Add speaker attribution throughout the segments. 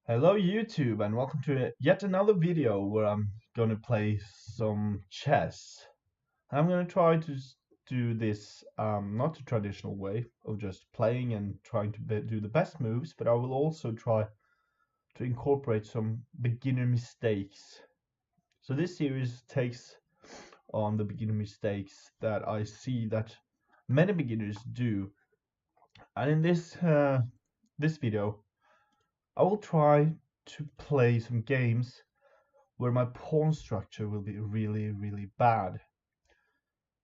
Speaker 1: Hello YouTube and welcome to yet another video where I'm gonna play some chess. I'm gonna try to do this not the traditional way of just playing and trying to do the best moves, but I will also try to incorporate some beginner mistakes. So this series takes on the beginner mistakes that I see that many beginners do, and in this video I will try to play some games where my pawn structure will be really bad.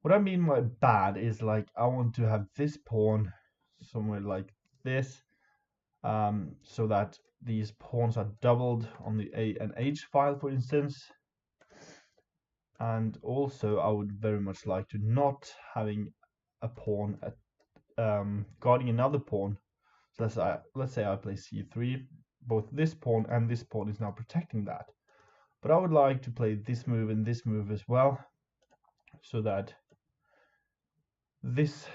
Speaker 1: What I mean by bad is like I want to have this pawn somewhere like this, so that these pawns are doubled on the A and H file, for instance. And also I would very much like to not having a pawn at, guarding another pawn. So let's say I play c3, both this pawn and this pawn is now protecting that. But I would like to play this move and this move as well, so that this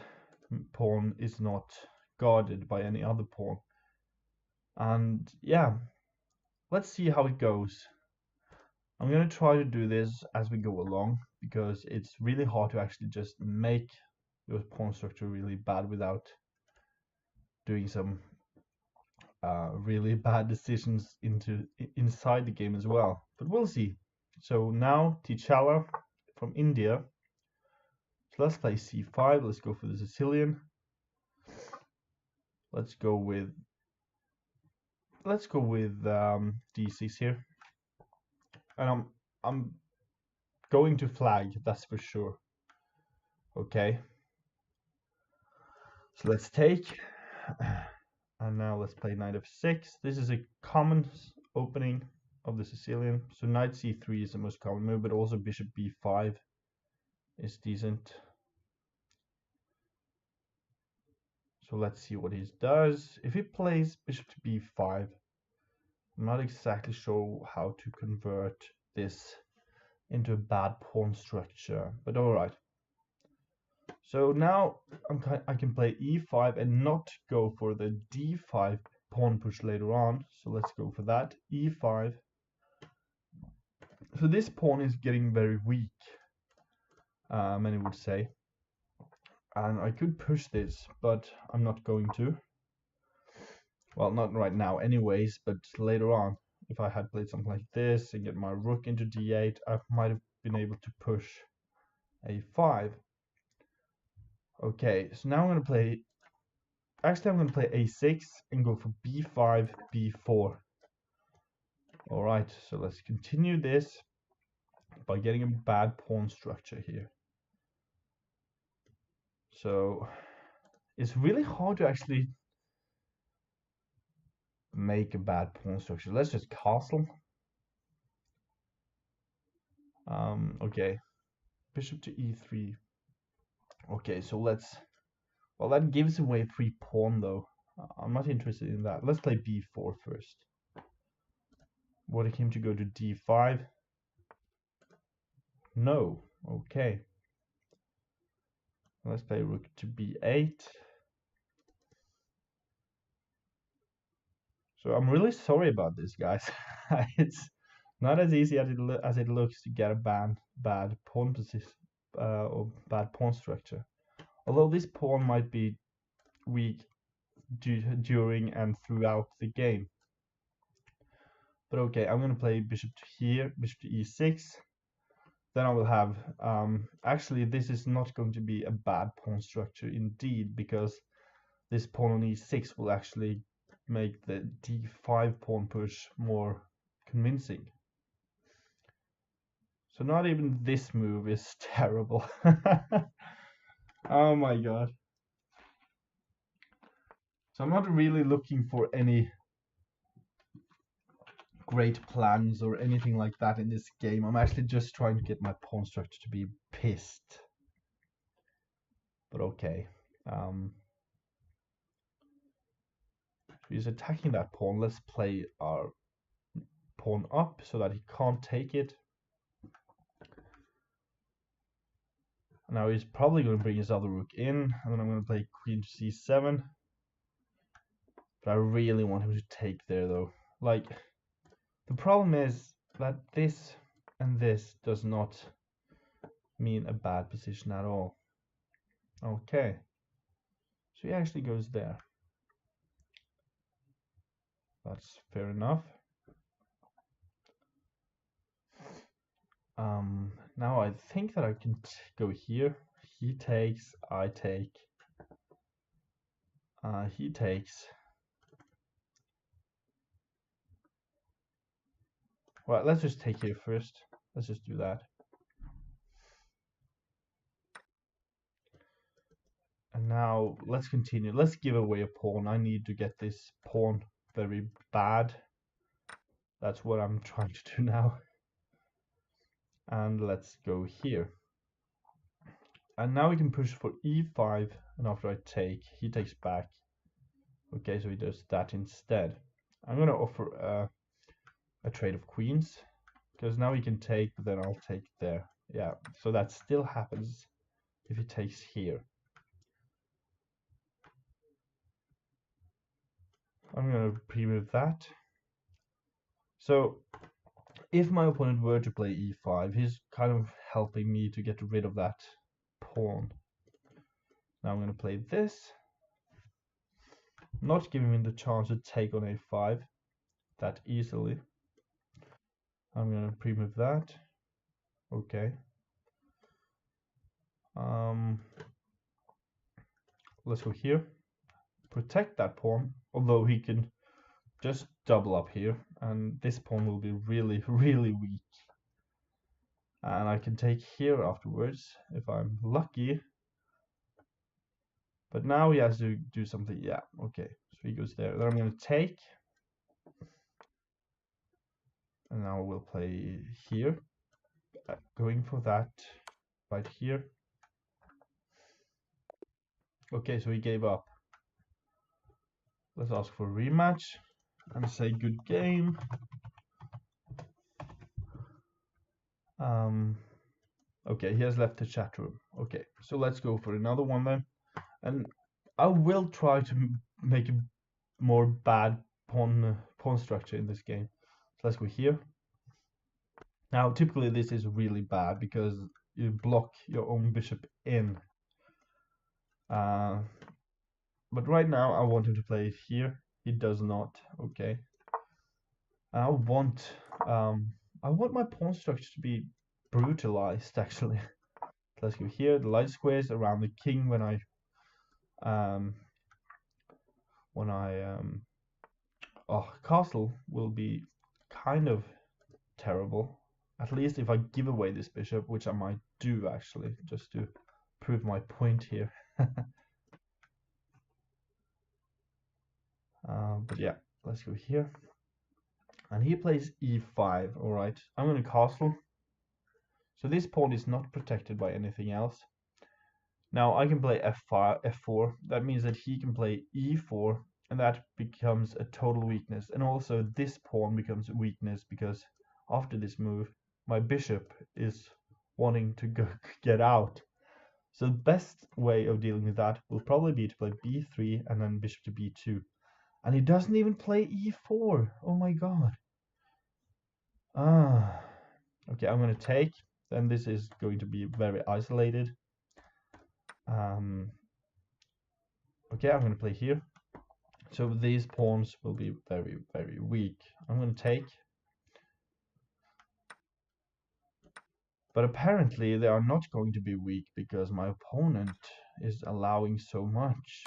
Speaker 1: pawn is not guarded by any other pawn. And yeah, let's see how it goes. I'm going to try to do this as we go along, because it's really hard to actually just make your pawn structure really bad without doing some really bad decisions inside the game as well. But we'll see. So now T'Challa from India. So let's play c5. Let's go for the Sicilian. Let's go with d6 here, and I'm going to flag, that's for sure. Okay, so let's take, and now let's play knight f6. This is a common opening of the Sicilian. So knight c3 is the most common move, but also bishop b5 is decent. So let's see what he does. If he plays bishop to b5, I'm not exactly sure how to convert this into a bad pawn structure, but all right. So now I can play e5 and not go for the d5 pawn push later on. So let's go for that, e5. So this pawn is getting very weak, many would say. And I could push this, but I'm not going to. Well, not right now anyways, but later on, if I had played something like this and get my rook into d8, I might have been able to push a5. Okay, so now I'm going to play, actually I'm going to play a6 and go for b5, b4. Alright, so let's continue this by getting a bad pawn structure here. So it's really hard to actually make a bad pawn structure. Let's just castle. Okay, bishop to e3. Okay, so well, that gives away free pawn though. I'm not interested in that. Let's play b4 first. Wanted him to go to d5. No. Okay. Let's play rook to b8. So I'm really sorry about this, guys. It's not as easy as it looks to get a bad pawn position or bad pawn structure. Although this pawn might be weak during and throughout the game. But okay, I'm going to play bishop to here, bishop to e6. Then I will have, actually this is not going to be a bad pawn structure indeed, because this pawn on e6 will actually make the d5 pawn push more convincing. So not even this move is terrible. Oh my god. So I'm not really looking for any great plans or anything like that in this game. I'm actually just trying to get my pawn structure to be pissed. But okay. He's attacking that pawn. Let's play our pawn up so that he can't take it. Now he's probably going to bring his other rook in, and then I'm going to play queen to c7. But I really want him to take there though. Like, the problem is that this and this does not mean a bad position at all. Okay, so he actually goes there. That's fair enough. Now I think that I can go here. He takes, I take. He takes. Well, let's just take here first. Let's just do that. And now let's continue. Let's give away a pawn. I need to get this pawn very bad. That's what I'm trying to do now. And let's go here. And now we can push for e5. And after I take, he takes back. Okay, so he does that instead. I'm going to offer a trade of queens. Because now he can take, but then I'll take there. Yeah, so that still happens if he takes here. I'm going to pre-move that. So if my opponent were to play e5, he's kind of helping me to get rid of that pawn. Now I'm going to play this, not giving him the chance to take on a5 that easily. I'm going to pre-move that. Okay. Let's go here. Protect that pawn, although he can just double up here, and this pawn will be really, really weak. And I can take here afterwards if I'm lucky. But now he has to do something. Yeah, okay. So he goes there. Then I'm going to take. And now we'll play here. Going for that right here. Okay, so he gave up. Let's ask for a rematch and say good game. Okay, he has left the chat room. Okay, so let's go for another one then. And I will try to make a more bad pawn structure in this game. So let's go here. Now, typically this is really bad because you block your own bishop in. But right now I want him to play it here. He does not. Okay. I want my pawn structure to be brutalized actually. Let's go here. The light squares around the king when I castle will be kind of terrible. At least if I give away this bishop, which I might do actually, just to prove my point here. But yeah, let's go here. And he plays e5. All right, I'm going to castle. So this pawn is not protected by anything else. Now I can play f5, f4. That means that he can play e4, and that becomes a total weakness. And also this pawn becomes a weakness because after this move, my bishop is wanting to get out. So the best way of dealing with that will probably be to play b3 and then bishop to b2. And he doesn't even play e4. Oh my god. Okay, I'm going to take. Then this is going to be very isolated. Okay, I'm going to play here. So these pawns will be very, very weak. I'm going to take. But apparently they are not going to be weak because my opponent is allowing so much.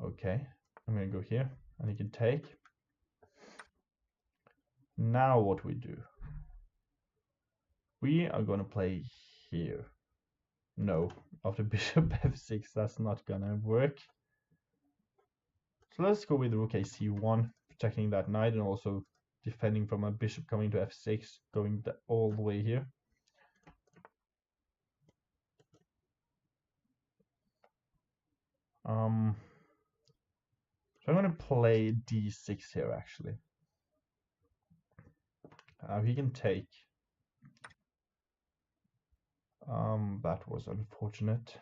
Speaker 1: Okay, I'm going to go here and he can take. Now what we do? We are going to play here. No, after bishop f6, that's not going to work. So let's go with rook a c1, protecting that knight and also defending from a bishop coming to f6, going all the way here. So I'm going to play d6 here actually. He can take. That was unfortunate.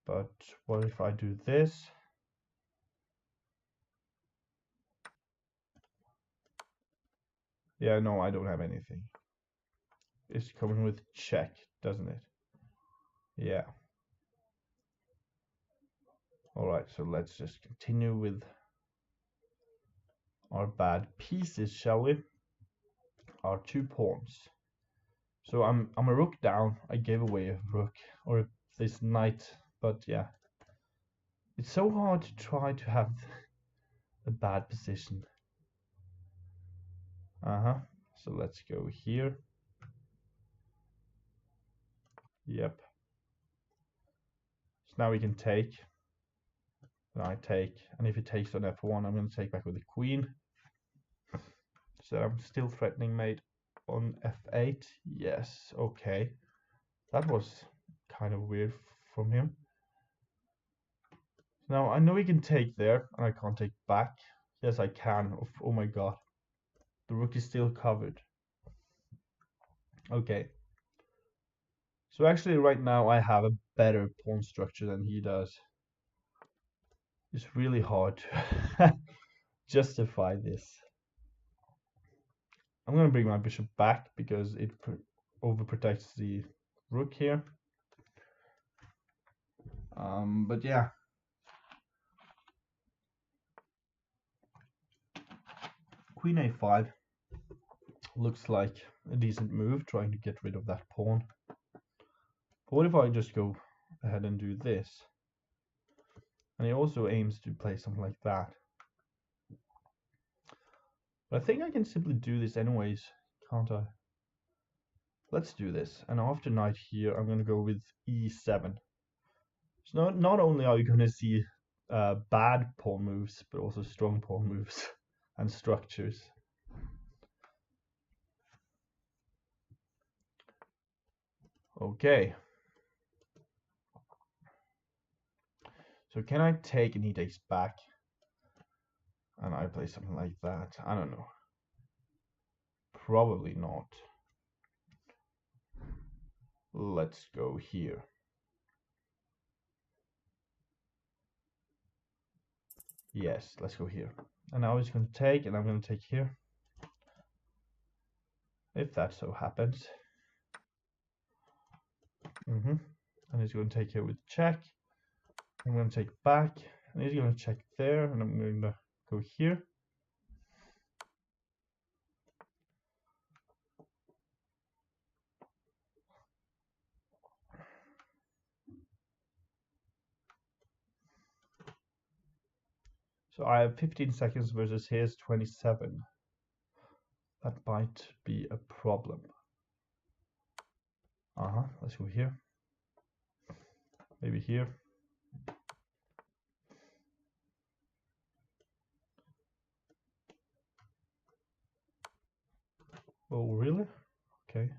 Speaker 1: But what if I do this? Yeah, no, I don't have anything. It's coming with check, doesn't it? Yeah. All right, so let's just continue with our bad pieces, shall we? Our 2 pawns. So I'm a rook down. I gave away a rook or this knight, but yeah, it's so hard to try to have a bad position. So let's go here. Yep. So now we can take. And I take, and if he takes on f1, I'm going to take back with the queen. So I'm still threatening mate on f8. Yes, okay. That was kind of weird from him. Now I know he can take there, and I can't take back. Yes, I can. Oh my god. The rook is still covered. Okay. So actually right now I have a better pawn structure than he does. It's really hard to justify this. I'm going to bring my bishop back because it overprotects the rook here. But yeah. Queen a5 looks like a decent move, trying to get rid of that pawn. But what if I just go ahead and do this? And he also aims to play something like that. But I think I can simply do this anyways, can't I? Let's do this. And after knight here, I'm going to go with e7. So not only are you going to see bad pawn moves, but also strong pawn moves and structures. Okay. So can I take and he takes back? And I play something like that. I don't know. Probably not. Let's go here. Yes, let's go here. And now he's going to take, and I'm going to take here. If that so happens. And he's going to take here with check. I'm going to take back, and he's going to check there, and I'm going to go here. So I have 15 seconds versus his 27. That might be a problem. Let's go here. Maybe here. Oh, really? Okay.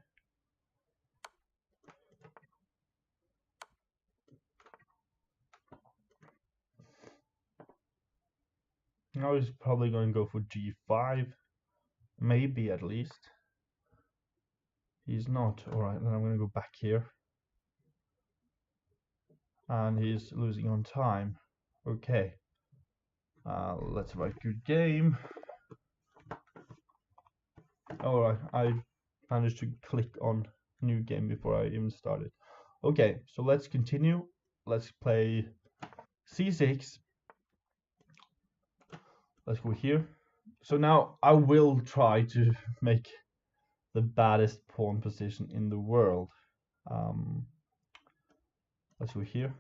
Speaker 1: Now he's probably going to go for g5. Maybe at least. He's not. Alright, then I'm going to go back here. And he's losing on time. Okay. Let's write good game. Alright, I managed to click on new game before I even started. Okay, so let's continue. Let's play c6. Let's go here. So now I will try to make the baddest pawn position in the world. Let's go here.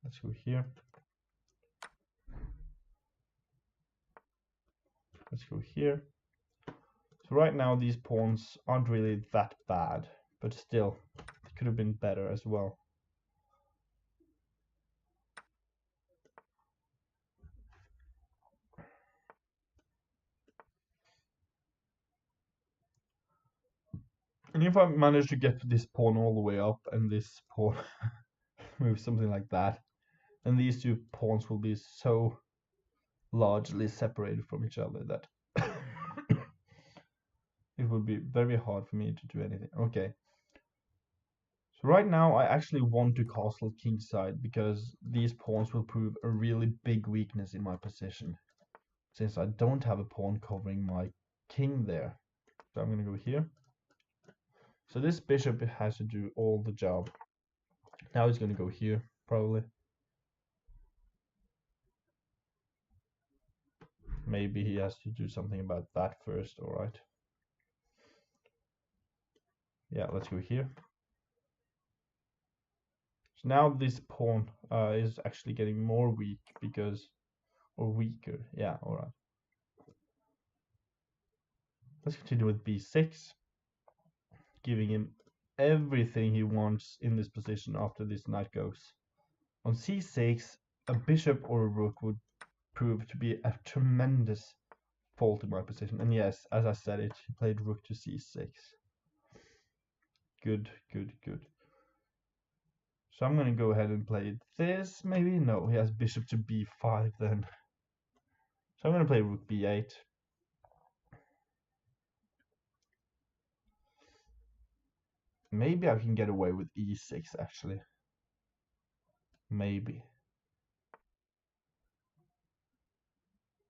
Speaker 1: Let's go here. Let's go here. So right now these pawns aren't really that bad, but still, they could have been better as well. And if I manage to get this pawn all the way up and this pawn moves something like that, then these two pawns will be so largely separated from each other that it would be very hard for me to do anything. Okay. So right now I actually want to castle kingside because these pawns will prove a really big weakness in my position, since I don't have a pawn covering my king there. So I'm gonna go here. So this bishop has to do all the job. Now he's gonna go here, probably. Maybe he has to do something about that first, alright. Yeah, let's go here. So now this pawn is actually getting more weak because, or weaker, yeah, alright. Let's continue with b6, giving him everything he wants in this position after this knight goes. On c6, a bishop or a rook would prove to be a tremendous fault in my position. And yes, as I said it, he played rook to c6. Good, good, good. So I'm going to go ahead and play this, maybe? No, he has bishop to b5 then. So I'm going to play rook b8. Maybe I can get away with e6 actually. Maybe.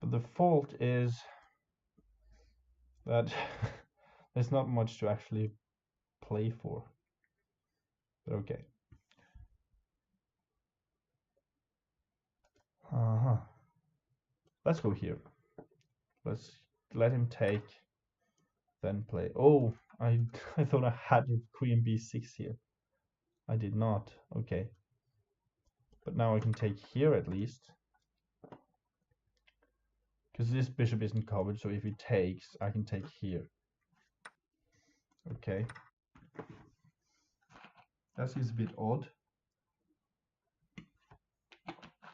Speaker 1: But the fault is that there's not much to actually play for. But okay. Let's go here. Let's let him take, then play. Oh, I thought I had queen b6 here. I did not. Okay. But now I can take here at least. Because this bishop isn't covered, so if he takes, I can take here. Okay. That seems a bit odd.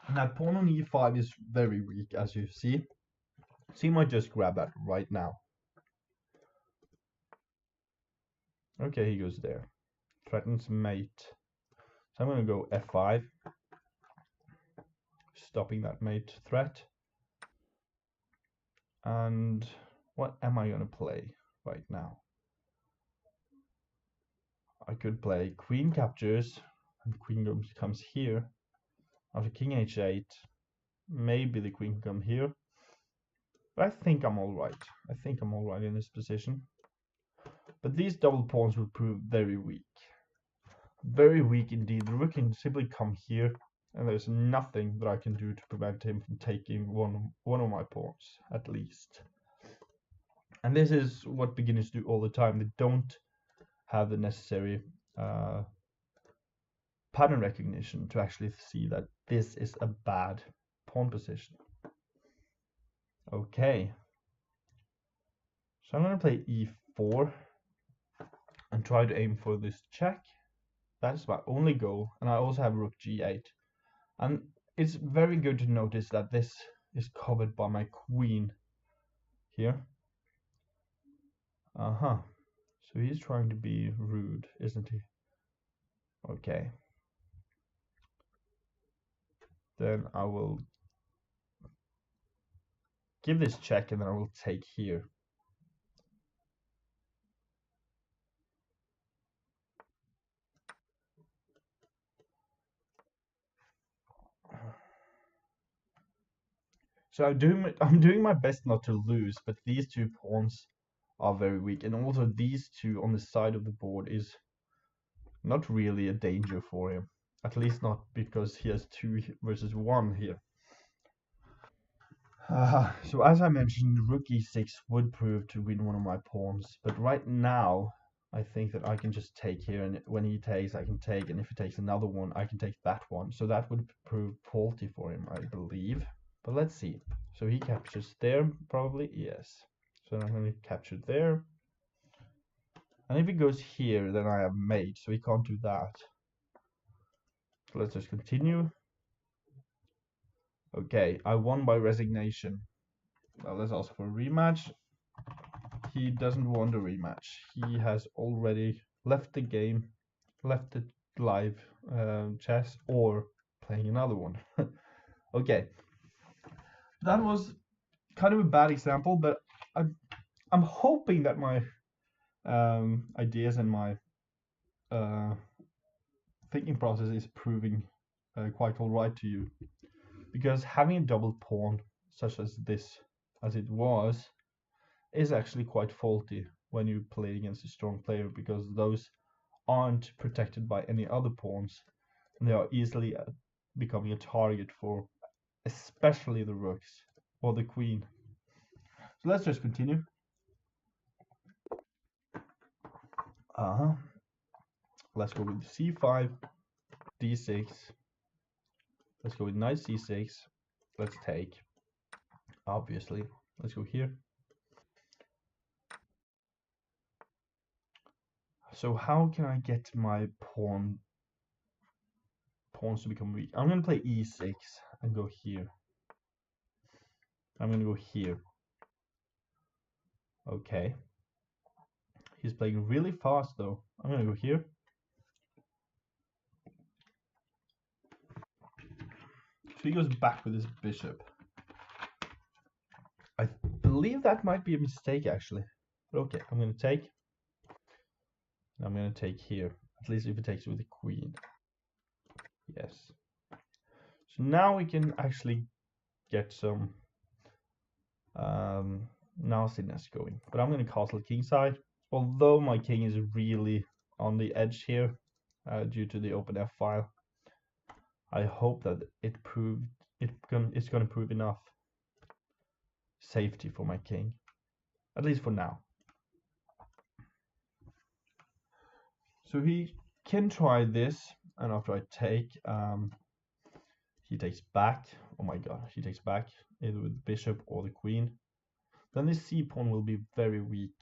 Speaker 1: And that pawn on e5 is very weak, as you see. So you might just grab that right now. Okay, he goes there. Threatens mate. So I'm going to go f5. Stopping that mate threat. And what am I going to play right now? I could play queen captures, and queen comes here. After king h8, maybe the queen can come here. But I think I'm alright. I think I'm alright in this position. But these double pawns will prove very weak. Very weak indeed. The rook can simply come here, and there's nothing that I can do to prevent him from taking one of my pawns, at least. And this is what beginners do all the time. They don't have the necessary pattern recognition to actually see that this is a bad pawn position. Okay. So I'm going to play e4 and try to aim for this check. That's my only goal. And I also have rook g8. And it's very good to notice that this is covered by my queen here. So he's trying to be rude, isn't he? Okay. Then I will give this check and then I will take here. So I'm doing my best not to lose, but these two pawns are very weak, and also these two on the side of the board is not really a danger for him. At least not because he has 2 versus 1 here. So as I mentioned, rook e6 would prove to win one of my pawns, but right now I think that I can just take here, and when he takes, I can take, and if he takes another one, I can take that one. So that would prove faulty for him, I believe. But let's see. So he captures there, probably, yes. So I'm going to capture there. And if he goes here, then I have mate, so he can't do that. So let's just continue. Okay, I won by resignation. Now let's ask for a rematch. He doesn't want a rematch. He has already left the game, left the live chess, or playing another one. Okay, that was kind of a bad example, but I'm hoping that my ideas and my thinking process is proving quite all right to you, because having a double pawn such as this, as it was, is actually quite faulty when you play against a strong player, because those aren't protected by any other pawns, and they are easily becoming a target for especially the rooks or the queen. So let's just continue. Uh-huh. Let's go with c5, d6. Let's go with knight c6. Let's take, obviously. Let's go here. So how can I get my pawns to become weak? I'm gonna play e6 and go here. I'm gonna go here. Okay. He's playing really fast though. I'm gonna go here. So he goes back with his bishop. I believe that might be a mistake actually. But okay, I'm gonna take. I'm gonna take here. At least if it takes with the queen. Yes. So now we can actually get some nastiness going. But I'm gonna castle kingside. Although my king is really on the edge here due to the open f file, I hope that it's gonna prove enough safety for my king, at least for now. So he can try this, and after I take, he takes back. Oh my god, he takes back either with the bishop or the queen. Then this c pawn will be very weak.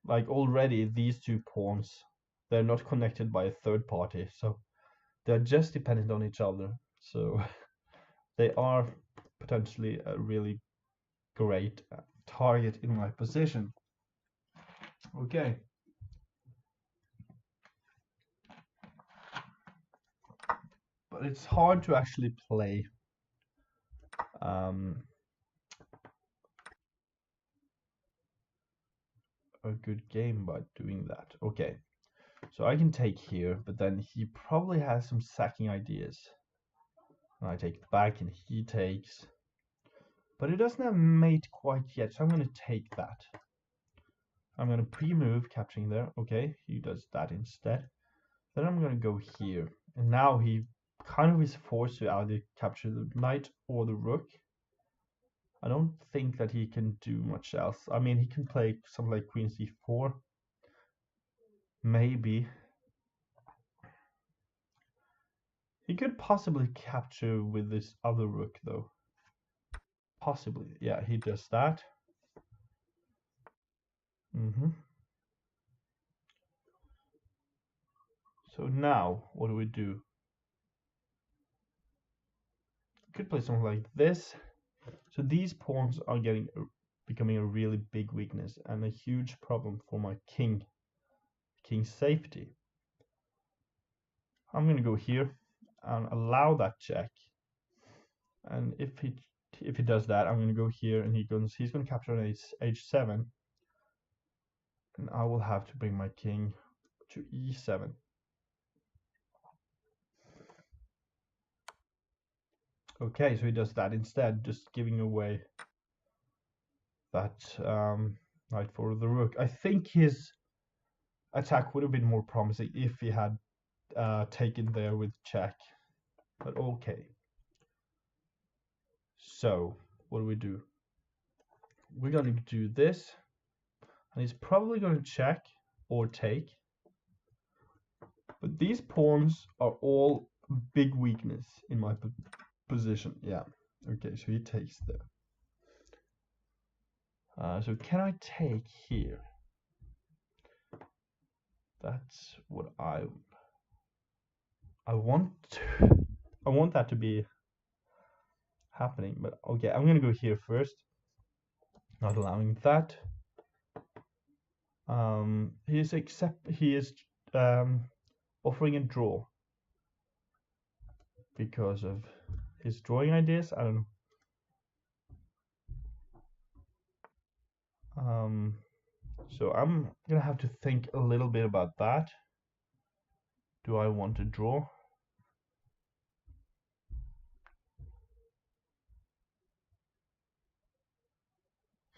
Speaker 1: Like already these two pawns, they're not connected by a third party, so they're just dependent on each other. So they are potentially a really great target in my position. Okay. But it's hard to actually play um, a good game by doing that. Okay. So I can take here, but then he probably has some sacking ideas. And I take back and he takes. But it doesn't have mate quite yet, so I'm going to take that. I'm going to pre-move, capturing there. Okay, he does that instead. Then I'm going to go here. And now he kind of is forced to either capture the knight or the rook. I don't think that he can do much else. I mean, he can play something like queen c4. Maybe. He could possibly capture with this other rook, though. Possibly. Yeah, he does that. So now, what do we do? Could play something like this. So these pawns are becoming a really big weakness and a huge problem for my king's safety. I'm going to go here and allow that check. And if he does that, I'm going to go here and he's going to capture on h7, and I will have to bring my king to e7. Okay, so he does that instead, just giving away that knight for the rook. I think his attack would have been more promising if he had taken there with check. But okay. So what do we do? We're going to do this, and he's probably going to check or take. But these pawns are all big weakness in my position. Yeah. Okay, so he takes there. So can I take here? That's what I want. I want that to be happening. But okay, I'm gonna go here first. Not allowing that. He is offering a draw because of his drawing ideas. I don't know. So I'm gonna have to think a little bit about that. Do I want to draw?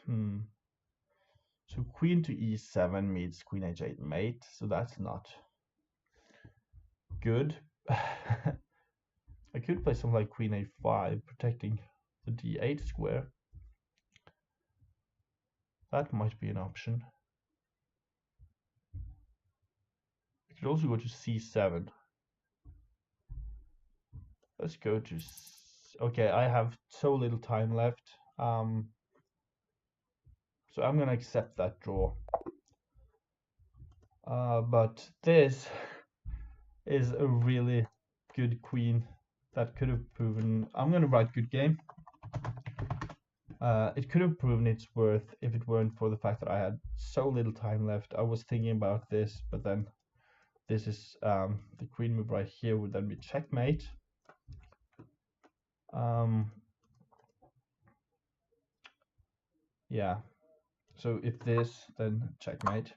Speaker 1: So queen to e7 meets queen h8 mate, so that's not good. I could play something like queen a5, protecting the d8 square. That might be an option. I could also go to c7. Let's go to... Okay, I have so little time left. So I'm going to accept that draw. But this is a really good queen that could have proven... I'm going to write good game. It could have proven its worth if it weren't for the fact that I had so little time left. I was thinking about this, but then this is the queen move right here would then be checkmate. Yeah, so if this, then checkmate.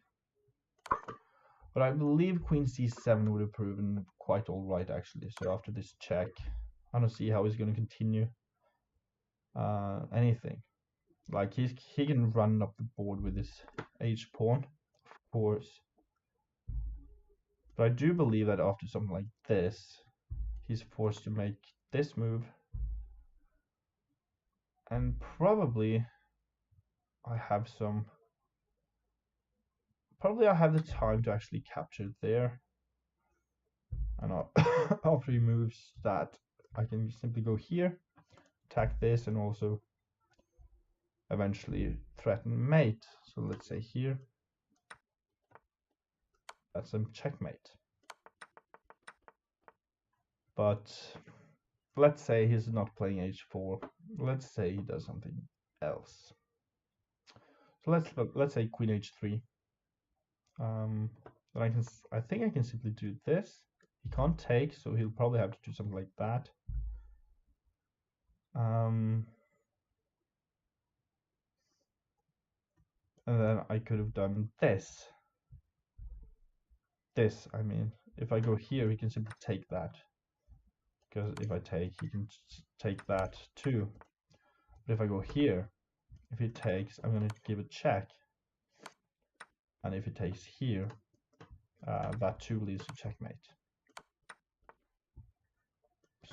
Speaker 1: But I believe queen c7 would have proven quite all right, actually. So after this check, I don't see how he's going to continue anything. Like he can run up the board with his h pawn, of course. But I do believe that after something like this, he's forced to make this move. And probably I have the time to actually capture it there. And after he moves that, I can simply go here, attack this, and also eventually threaten mate. So let's say here, that's a checkmate. But let's say he's not playing h4. Let's say he does something else. So let's say queen h3. Then I think I can simply do this. He can't take, so he'll probably have to do something like that. And then I could have done this. I mean, if I go here, he can simply take that. Because if I take, he can take that too. But if I go here, if he takes, I'm going to give a check. And if he takes here, that too leads to checkmate.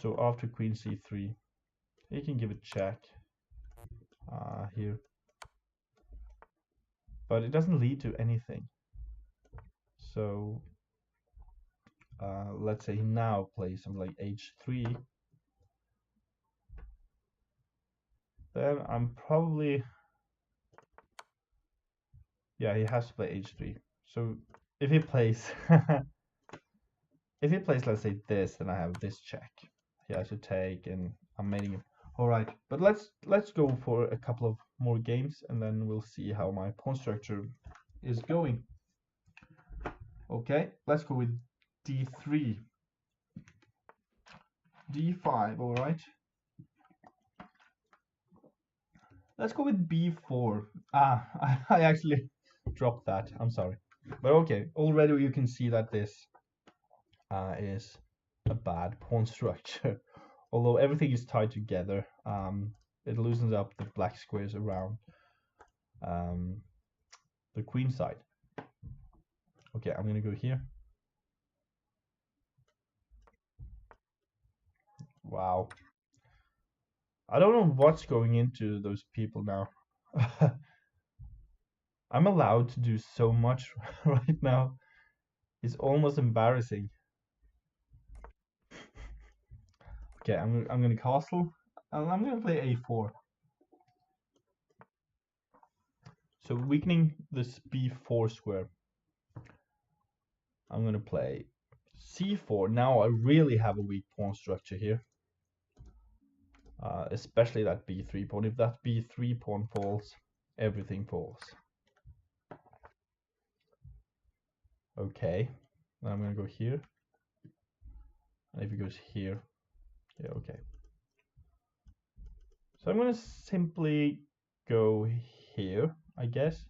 Speaker 1: So after queen c3, he can give a check here. But it doesn't lead to anything. So let's say he now plays something like h3. Then I'm probably... Yeah, he has to play h3. So if he plays... if he plays, let's say this, then I have this check. He has to take, and I'm mating him. All right, but let's go for a couple of more games, and then we'll see how my pawn structure is going. Okay, let's go with d3, d5. All right. Let's go with b4. I actually dropped that. I'm sorry, but okay. Already you can see that this is a bad pawn structure. Although everything is tied together, it loosens up the black squares around the queen side. Okay, I'm gonna go here. Wow. I don't know what's going into those people now. I'm allowed to do so much right now. It's almost embarrassing. Okay, I'm gonna castle, and I'm gonna play a4. So weakening this b4 square. I'm gonna play c4. Now I really have a weak pawn structure here. Especially that b3 pawn. If that b3 pawn falls, everything falls. Okay, then I'm gonna go here. And if it goes here, yeah, okay. So I'm gonna simply go here, I guess.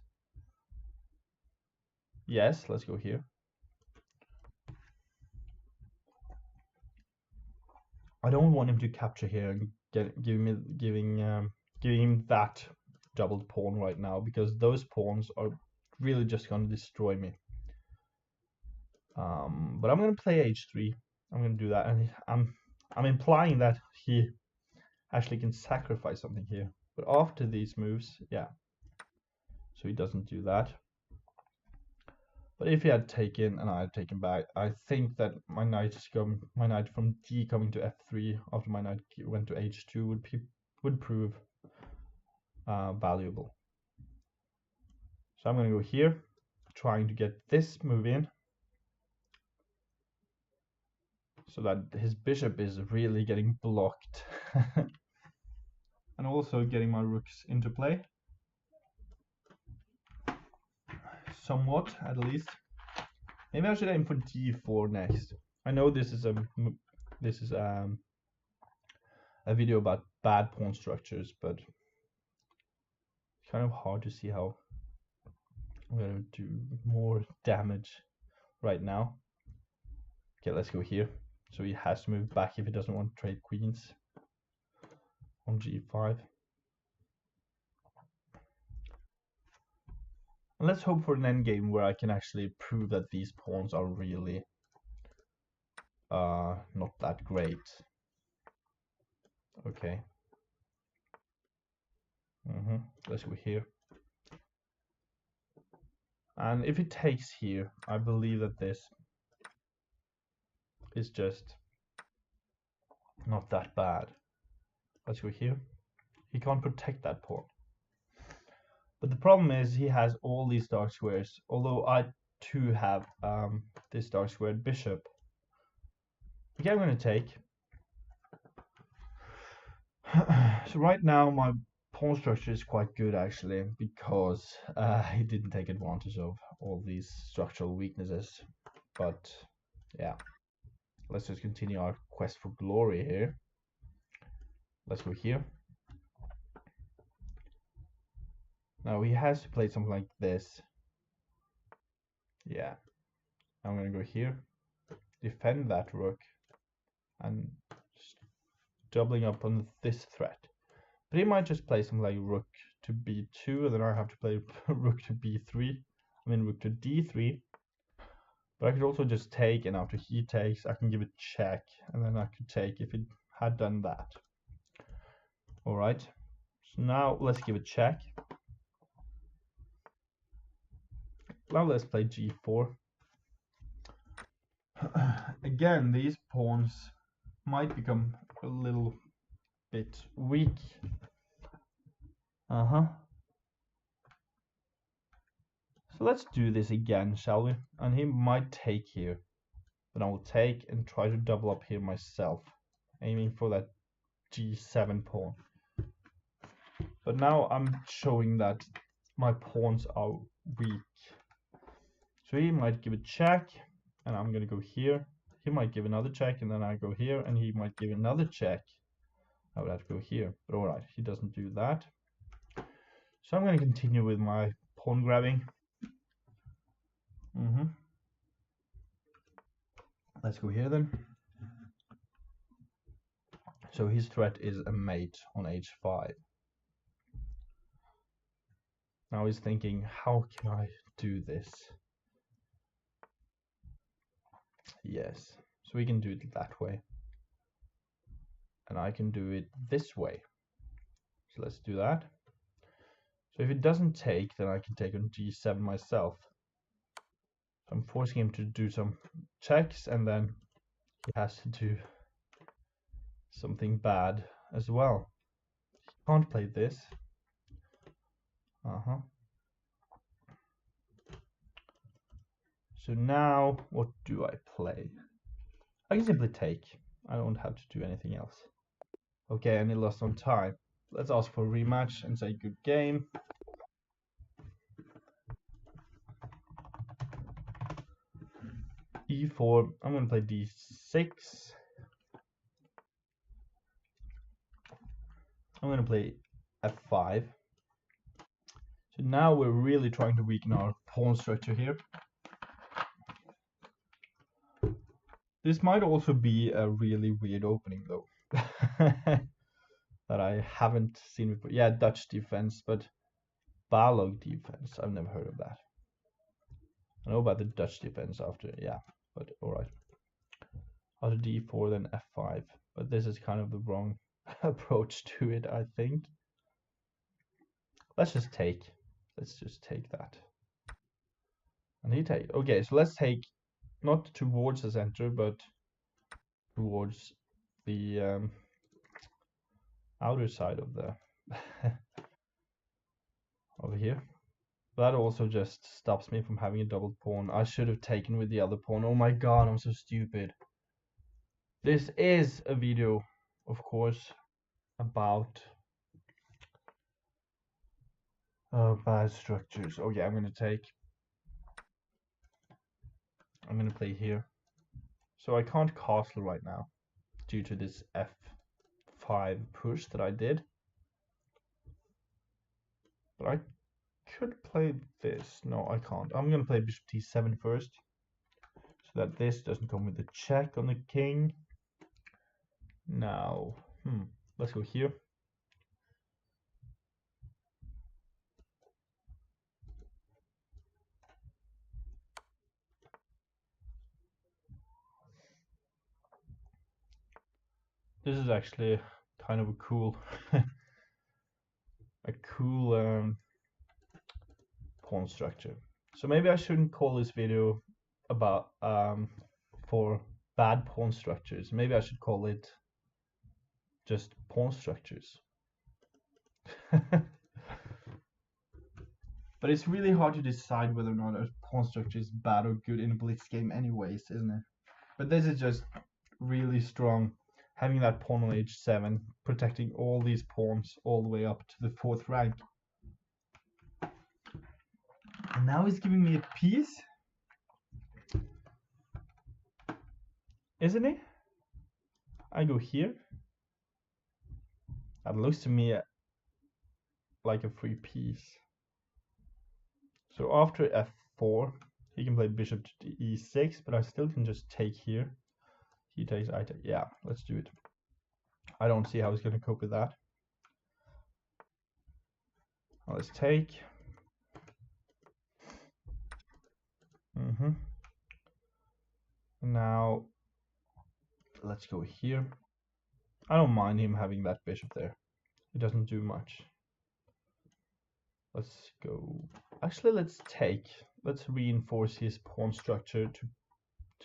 Speaker 1: Yes, let's go here. I don't want him to capture here and giving him that doubled pawn right now, because those pawns are really just going to destroy me. But I'm going to play h3. I'm going to do that, and I'm implying that he actually can sacrifice something here. But after these moves, yeah. So he doesn't do that. But if he had taken and I had taken back, I think that my knight from d coming to f3 after my knight went to h2 would prove valuable. So I'm going to go here, trying to get this move in, so that his bishop is really getting blocked. And also getting my rooks into play. Somewhat, at least. Maybe I should aim for d4 next. I know this is a video about bad pawn structures, but it's kind of hard to see how I'm going to do more damage right now. Okay, let's go here. So he has to move back if he doesn't want to trade queens on g5. And let's hope for an endgame where I can actually prove that these pawns are really not that great. Okay. Let's go here. And if it takes here, I believe that this is just not that bad. Let's go here. He can't protect that pawn. But the problem is he has all these dark squares, although I too have this dark squared bishop. Okay, I'm going to take. So right now my pawn structure is quite good actually, because he didn't take advantage of all these structural weaknesses. But yeah, let's just continue our quest for glory here. Let's go here. Now he has to play something like this. Yeah, I'm gonna go here, defend that rook, and doubling up on this threat. But he might just play something like rook to b2, and then I have to play rook to b3. I mean rook to d3. But I could also just take, and after he takes, I can give a check, and then I could take if it had done that. Alright, so now let's give a check. Now let's play g4. Again, these pawns might become a little bit weak. So let's do this again, shall we? And he might take here, but I will take and try to double up here myself, aiming for that g7 pawn. But now I'm showing that my pawns are weak. So he might give a check, and I'm going to go here. He might give another check, and then I go here, and he might give another check. I would have to go here, but alright, he doesn't do that. So I'm going to continue with my pawn grabbing. Let's go here then. So his threat is a mate on h5. Now he's thinking, how can I do this? Yes, so we can do it that way. And I can do it this way. So let's do that. So if it doesn't take, then I can take on g7 myself. So I'm forcing him to do some checks, and then he has to do something bad as well. He can't play this. So now what do I play? I can simply take. I don't have to do anything else. Okay, and he lost on time. Let's ask for a rematch and say good game. e4. I'm going to play d6. I'm going to play f5. So now we're really trying to weaken our pawn structure here. This might also be a really weird opening though. That I haven't seen before. Yeah, Dutch defense, but Balog defense. I've never heard of that. I know about the Dutch defense after, yeah, but alright. After d4, then f5. But this is kind of the wrong approach to it, I think. Let's just take. Let's just take that. And he take. Okay, so let's take not towards the center, but towards the outer side of the over here. That also just stops me from having a double pawn. I should have taken with the other pawn. Oh my god, I'm so stupid. This is a video, of course, about bad structures. Okay, I'm gonna play here. So I can't castle right now due to this f5 push that I did. But I could play this. No, I can't. I'm gonna play bishop t7 first, so that this doesn't come with a check on the king. Now, let's go here. This is actually kind of a cool, pawn structure. So maybe I shouldn't call this video about for bad pawn structures. Maybe I should call it just pawn structures. But it's really hard to decide whether or not a pawn structure is bad or good in a blitz game anyways, isn't it? But this is just really strong, having that pawn on h7, protecting all these pawns all the way up to the 4th rank. And now he's giving me a piece, isn't he? I go here. That looks to me like a free piece. So after f4, he can play bishop to e6, but I still can just take here. He takes, I take. Yeah, let's do it. I don't see how he's going to cope with that. Well, let's take. Now, let's go here. I don't mind him having that bishop there. It doesn't do much. Let's go. Actually, let's take. Let's reinforce his pawn structure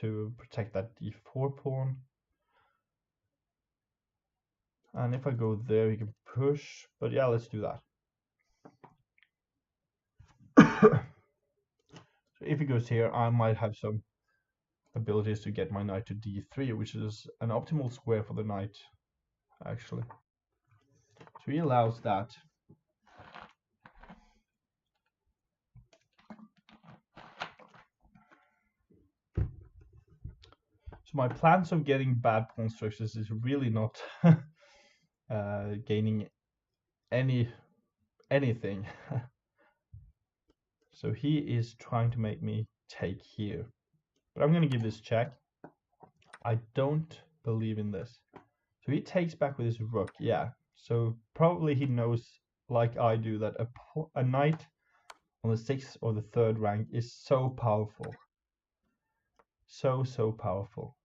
Speaker 1: to protect that d4 pawn. And if I go there, he can push. But yeah, let's do that. So if he goes here, I might have some abilities to get my knight to d3, which is an optimal square for the knight, actually. So he allows that. So my plans of getting bad pawn structures is really not gaining anything. So he is trying to make me take here. But I'm going to give this check. I don't believe in this. So he takes back with his rook. Yeah. So probably he knows, like I do, that a knight on the 6th or the 3rd rank is so powerful. So powerful.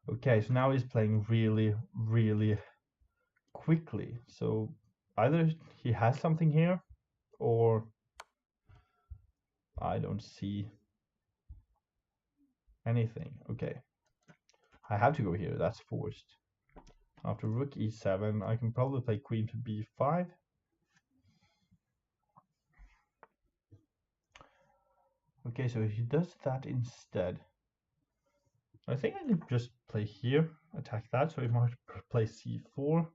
Speaker 1: Okay, so now he's playing really, really quickly. So either he has something here, or I don't see anything. Okay, I have to go here. That's forced. After rook e7, I can probably play queen to b5. Okay, so he does that instead. I think I can just play here, attack that, so he might play c4.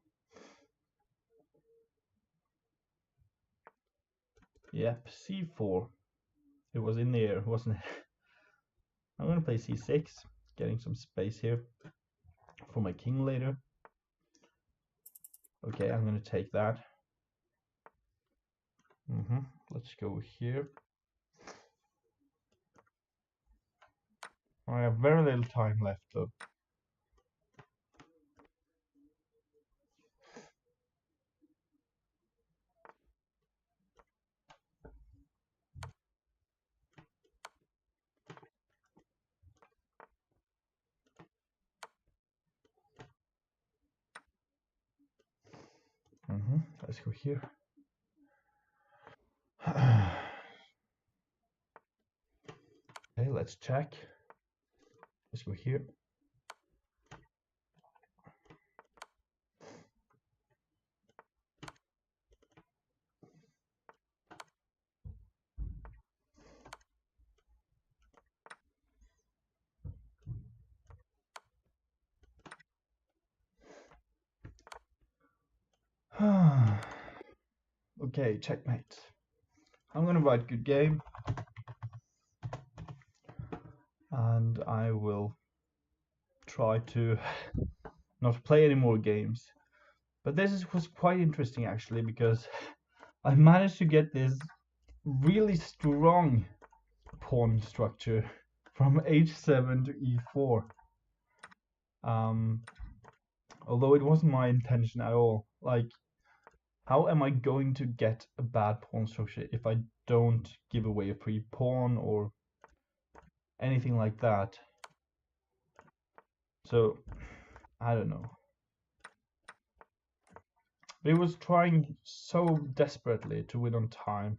Speaker 1: Yep, c4. It was in the air, wasn't it? I'm going to play c6, getting some space here for my king later. Okay, I'm going to take that. Let's go here. I have very little time left though. Let's go here. Okay, let's check. Let's go here. Okay, checkmate. I'm gonna write good game, and I will try to not play any more games. But was quite interesting actually, because I managed to get this really strong pawn structure from h7 to e4. Although it wasn't my intention at all. Like, how am I going to get a bad pawn structure if I don't give away a free pawn or anything like that? So, I don't know. But it was trying so desperately to win on time.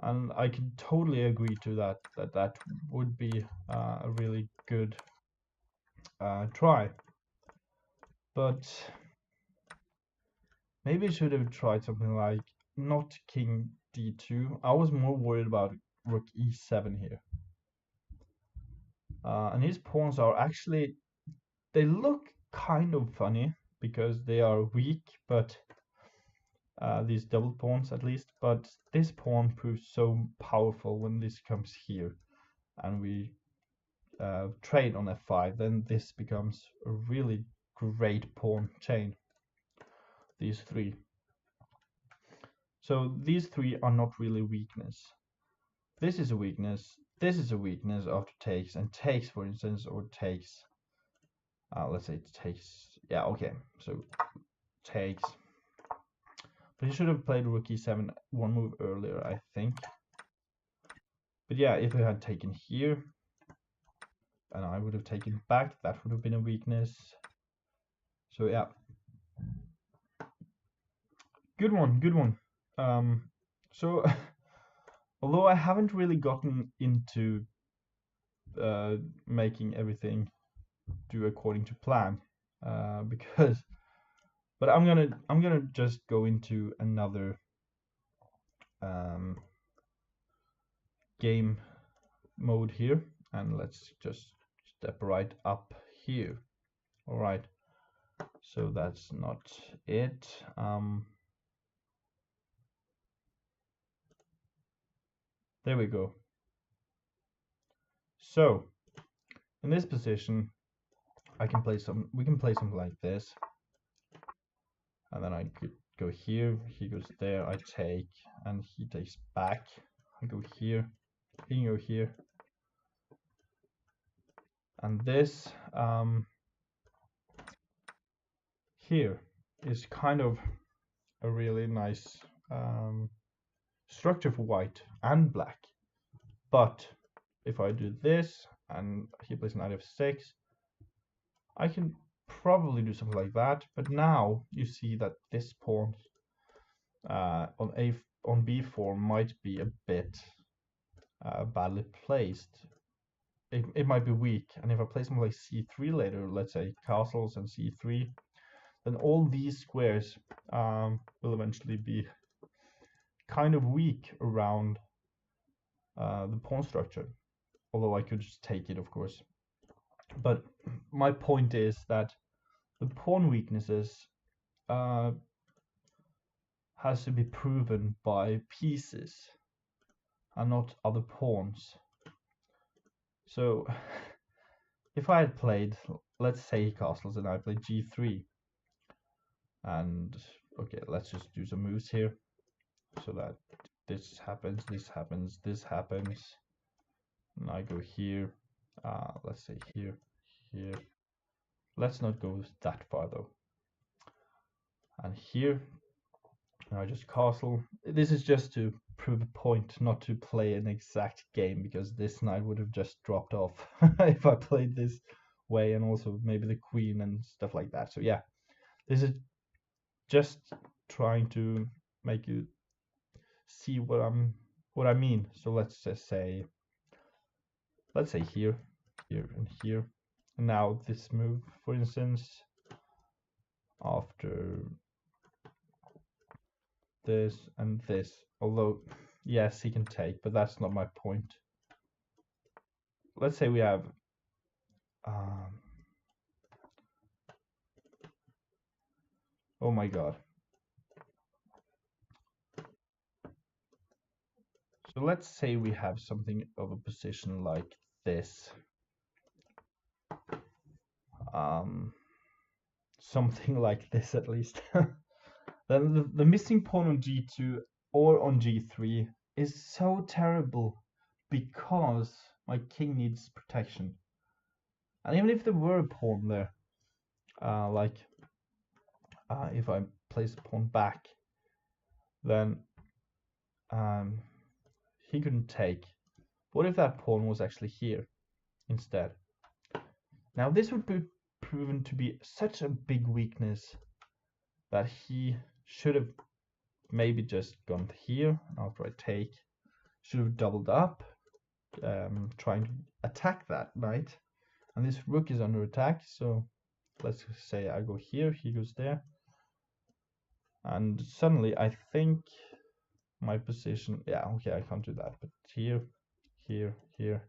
Speaker 1: And I can totally agree to that would be a really good try. But maybe I should have tried something like not king d2. I was more worried about rook e7 here. And his pawns are actually, they look kind of funny because they are weak, but these double pawns at least. But this pawn proves so powerful when this comes here and we trade on f5, then this becomes a really great pawn chain. These three. So these three are not really weakness. This is a weakness. This is a weakness after takes, and takes, for instance, or takes. Let's say it takes. Yeah, okay. So takes. But he should have played rook e7 one move earlier, I think. But yeah, if he had taken here, and I would have taken back, that would have been a weakness. So yeah. Good one, good one. So although I haven't really gotten into making everything do according to plan, because, but I'm gonna just go into another game mode here, and let's just step right up here. All right, so that's not it. There we go. So in this position, we can play something like this, and then I could go here, he goes there, I take, and he takes back. I go here, he can go here, and this here is kind of a really nice structure for white and black. But if I do this and he plays knight f6, I can probably do something like that. But now you see that this pawn on b4 might be a bit badly placed. It might be weak, and if I play something like c3 later, let's say castles and c3, then all these squares will eventually be kind of weak around the pawn structure. Although I could just take it, of course. But my point is that the pawn weaknesses has to be proven by pieces and not other pawns. So if I had played, let's say castles, and I played g3, and okay, let's just do some moves here so that this happens, this happens, this happens, and I go here, let's say here, here. Let's not go that far though. And here, I just castle. This is just to prove a point, not to play an exact game, because this knight would have just dropped off if I played this way, and also maybe the queen and stuff like that. So yeah, this is just trying to make you see what I mean. So let's just say, let's say here, here, and here. And now this move, for instance, after this and this. Although, yes, he can take, but that's not my point. Let's say we have oh my god. So let's say we have something of a position like this. Something like this at least. Then the missing pawn on g2 or on g3 is so terrible because my king needs protection. And even if there were a pawn there, if I place the pawn back, then he couldn't take. What if that pawn was actually here instead? Now this would be proven to be such a big weakness that he should have maybe just gone here after I take. Should have doubled up, trying to attack that knight. And this rook is under attack, so let's say I go here, he goes there. And suddenly I think my position, yeah, okay, I can't do that, but here, here, here.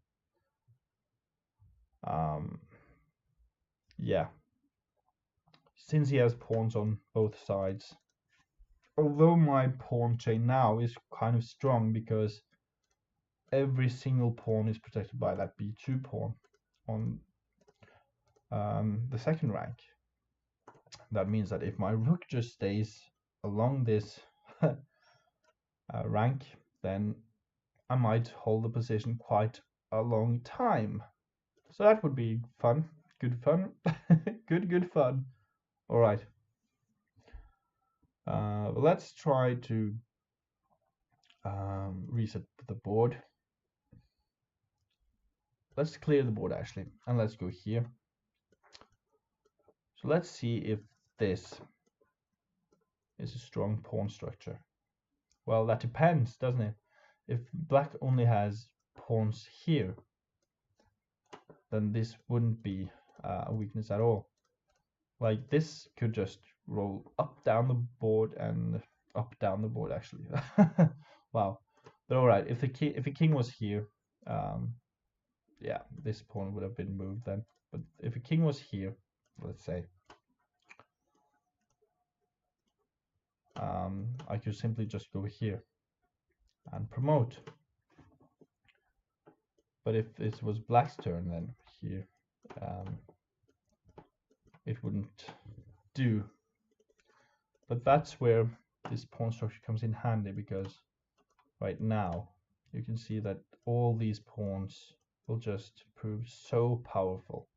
Speaker 1: Yeah, since he has pawns on both sides, although my pawn chain now is kind of strong because every single pawn is protected by that b2 pawn on the second rank. That means that if my rook just stays along this rank, then I might hold the position quite a long time. So that would be fun, good fun, good fun. All right. Let's try to reset the board. Let's clear the board actually, and let's go here. So let's see if this is a strong pawn structure. Well, that depends, doesn't it? If black only has pawns here, then this wouldn't be a weakness at all. Like this could just roll up down the board and up down the board actually. Wow. But all right, if the king was here, yeah, this pawn would have been moved then. But if a king was here, let's say, I could simply just go here and promote. But if it was black's turn, then here, it wouldn't do. But that's where this pawn structure comes in handy, because right now you can see that all these pawns will just prove so powerful.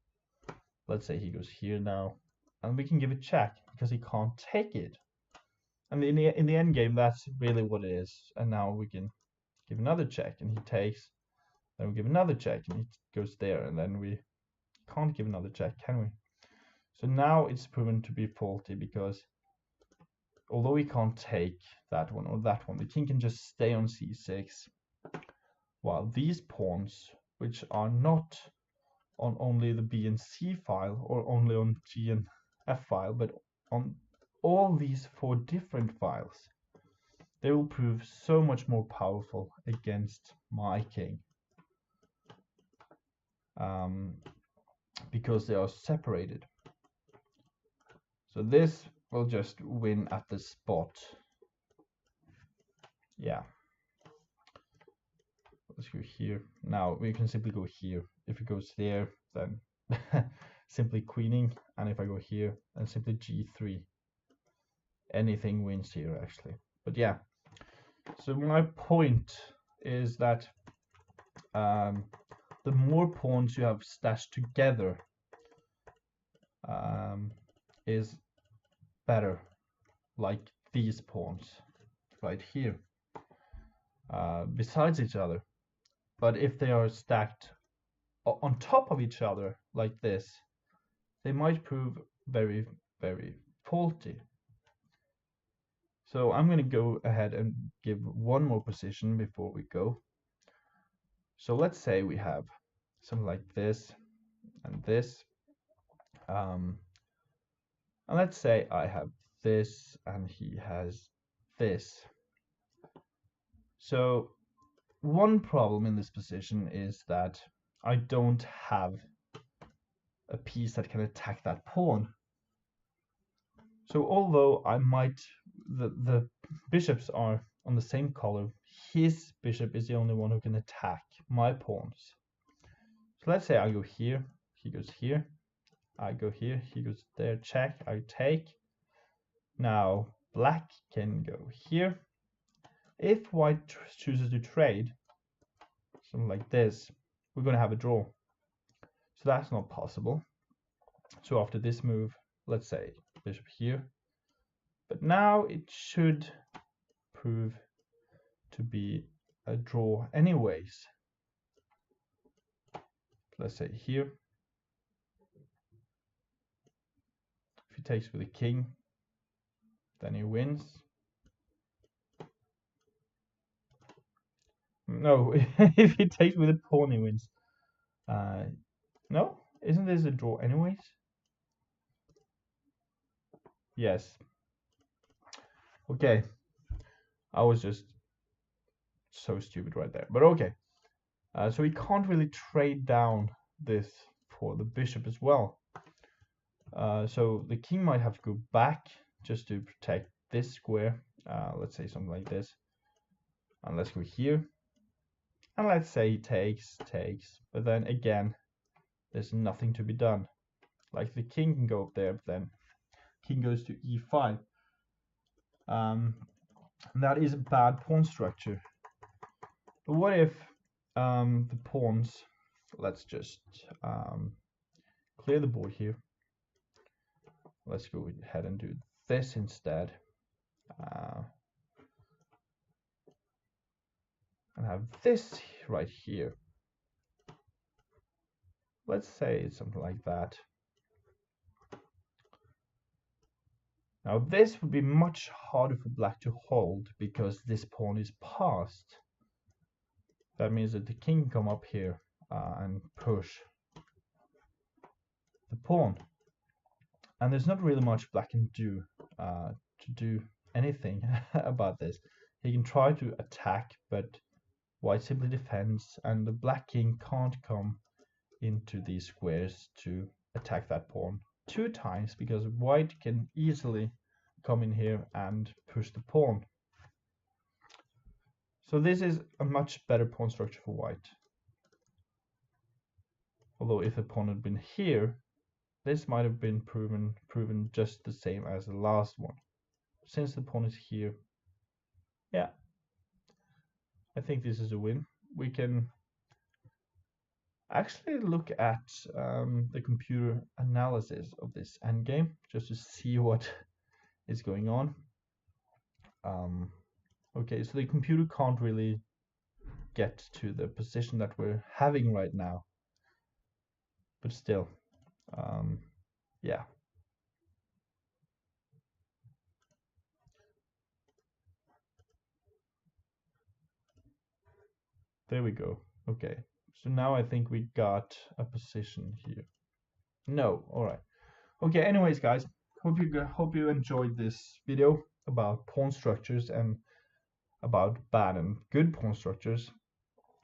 Speaker 1: Let's say he goes here now, and we can give a check because he can't take it. And in the end game, that's really what it is. And now we can give another check, and he takes. Then we give another check, and he goes there, and then we can't give another check, can we? So now it's proven to be faulty, because although we can't take that one or that one, the king can just stay on c6, while these pawns, which are not on only the B and C file or only on G and F file, but on all these 4 different files, they will prove so much more powerful against my king, because they are separated. So this will just win at the spot. Yeah. Let's go here. Now we can simply go here. If it goes there, then simply queening, and if I go here, then simply g3. Anything wins here actually. But yeah. So my point is that the more pawns you have stashed together is better, like these pawns right here, besides each other. But if they are stacked on top of each other like this, they might prove very, very faulty. So I'm going to go ahead and give one more position before we go. So let's say we have something like this and this. And let's say I have this and he has this. So one problem in this position is that I don't have a piece that can attack that pawn. So although I might, the bishops are on the same color, his bishop is the only one who can attack my pawns. So let's say I go here, he goes here, I go here, he goes there, check, I take. Now black can go here. If white chooses to trade, something like this, we're going to have a draw. So that's not possible. So after this move, let's say bishop here. But now it should prove to be a draw anyways. Let's say here. If he takes with the king, then he wins. No, if he takes with a pawn, he wins. No, isn't this a draw anyways? Yes. Okay. I was just so stupid right there. But okay. So he can't really trade down this for the bishop as well. So the king might have to go back just to protect this square. Let's say something like this. And let's go here. And let's say he takes. But then again, there's nothing to be done. Like the king can go up there, but then king goes to e5. That is a bad pawn structure. But what if the pawns, let's just clear the board here. Let's go ahead and do this instead. And have this right here. Let's say it's something like that. Now this would be much harder for black to hold because this pawn is passed. That means that the king can come up here and push the pawn. And there's not really much black can do to do anything about this. He can try to attack, but white simply defends, and the black king can't come into these squares to attack that pawn 2 times because white can easily come in here and push the pawn. So this is a much better pawn structure for white. Although if the pawn had been here, this might have been proven just the same as the last one. Since the pawn is here, yeah, I think this is a win. We can actually look at the computer analysis of this endgame just to see what is going on. Okay, so the computer can't really get to the position that we're having right now, but still, yeah. There we go. Okay, so now I think we got a position here. No, all right. Okay, anyways, guys, hope you enjoyed this video about pawn structures and about bad and good pawn structures.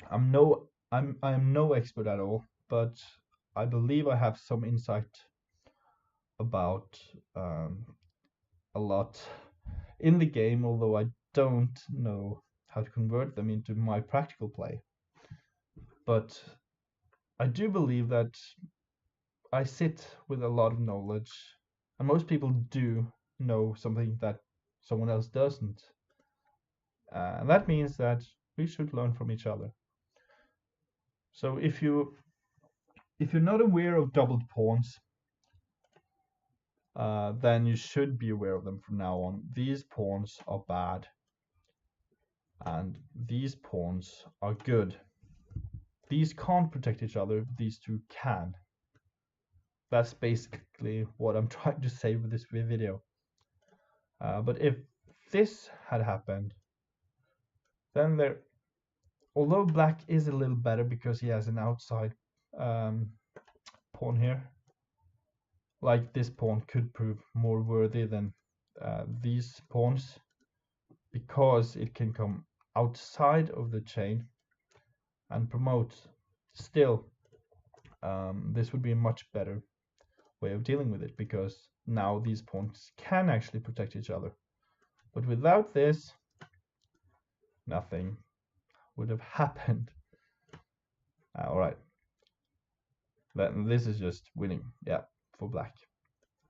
Speaker 1: I'm no expert at all, but I believe I have some insight about a lot in the game, although I don't know how to convert them into my practical play. But I do believe that I sit with a lot of knowledge, and most people do know something that someone else doesn't. And that means that we should learn from each other. So if you're not aware of doubled pawns, then you should be aware of them from now on. These pawns are bad, and these pawns are good. These can't protect each other, these two can. That's basically what I'm trying to say with this video. But if this had happened, then there, although black is a little better because he has an outside pawn here, like this pawn could prove more worthy than these pawns because it can come outside of the chain and promote. Still, this would be a much better way of dealing with it because now these pawns can actually protect each other. But without this, nothing would have happened. All right, then this is just winning, yeah, for black.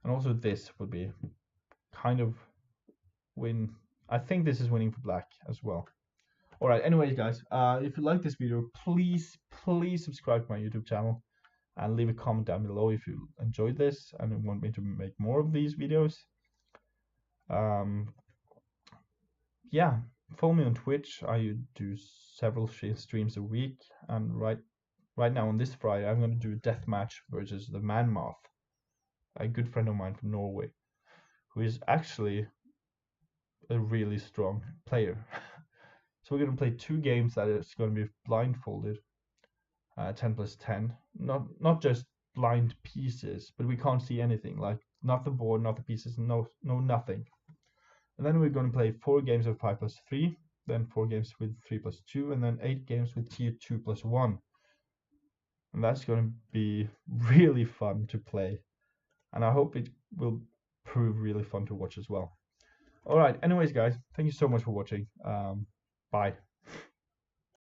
Speaker 1: And also this would be kind of win. I think this is winning for black as well. All right, anyways, guys, if you like this video, please subscribe to my YouTube channel and leave a comment down below if you enjoyed this and want me to make more of these videos. Yeah, follow me on Twitch. I do several streams a week, and right now on this Friday I'm going to do a deathmatch versus the Man Moth, a good friend of mine from Norway, who is actually a really strong player. So we're going to play 2 games that is going to be blindfolded, 10 plus 10, not just blind pieces, but we can't see anything, like not the board, not the pieces, no nothing. And then we're going to play 4 games of 5 plus 3, then 4 games with 3 plus 2, and then 8 games with tier 2 plus 1. And that's going to be really fun to play. And I hope it will prove really fun to watch as well. Alright, anyways guys, thank you so much for watching. Bye.